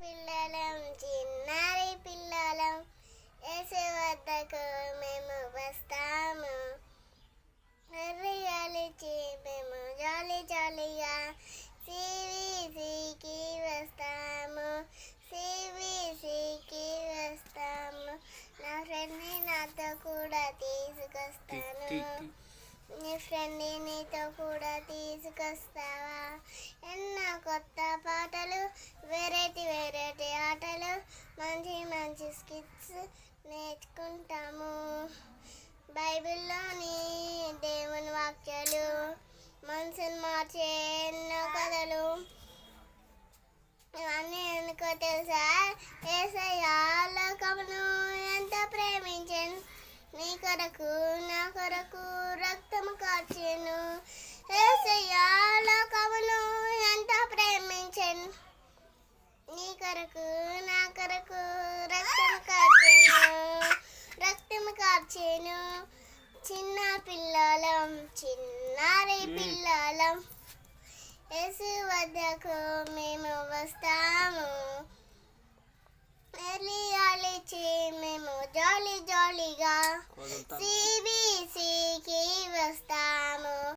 పిల్లలం చిన్నారి పిల్లలం యేసు వద్దకు మేము వస్తాము. హరియాలిచి మేము జాలి జాలిగా సివిసికి వస్తాము. సివిసికి వస్తాము. నా ఫ్రెండ్ని నాతో కూడా తీసుకొస్తాను. నీ ఫ్రెండ్ని నీతో కూడా తీసుకొస్తావా? ఎన్నో కొత్త పాటలు, వెరైటీ వెరైటీ ఆటలు, మంచి మంచి స్కిట్స్ నేర్చుకుంటాము. బైబిల్లోని దేవుని వాక్యాలు, మనసును మార్చే ఎన్నో కథలు, ఇవన్నీ ఎందుకో తెలుసా? యేసయ్య లోకమును ఎంత ప్రేమించెను, నీ కొరకు నా కొరకు రక్తము కార్చెను. యేసయ్య లోకమును ఎంత ప్రేమించెను, నీ కొరకు నా కొరకు రక్తము కార్చెను. చిన్న పిల్లలం చిన్నారి పిల్లలం యేసు వద్దకు మేము వస్తాము. హరియాలిచి మేము జాలి జాలిగా సిబిసికి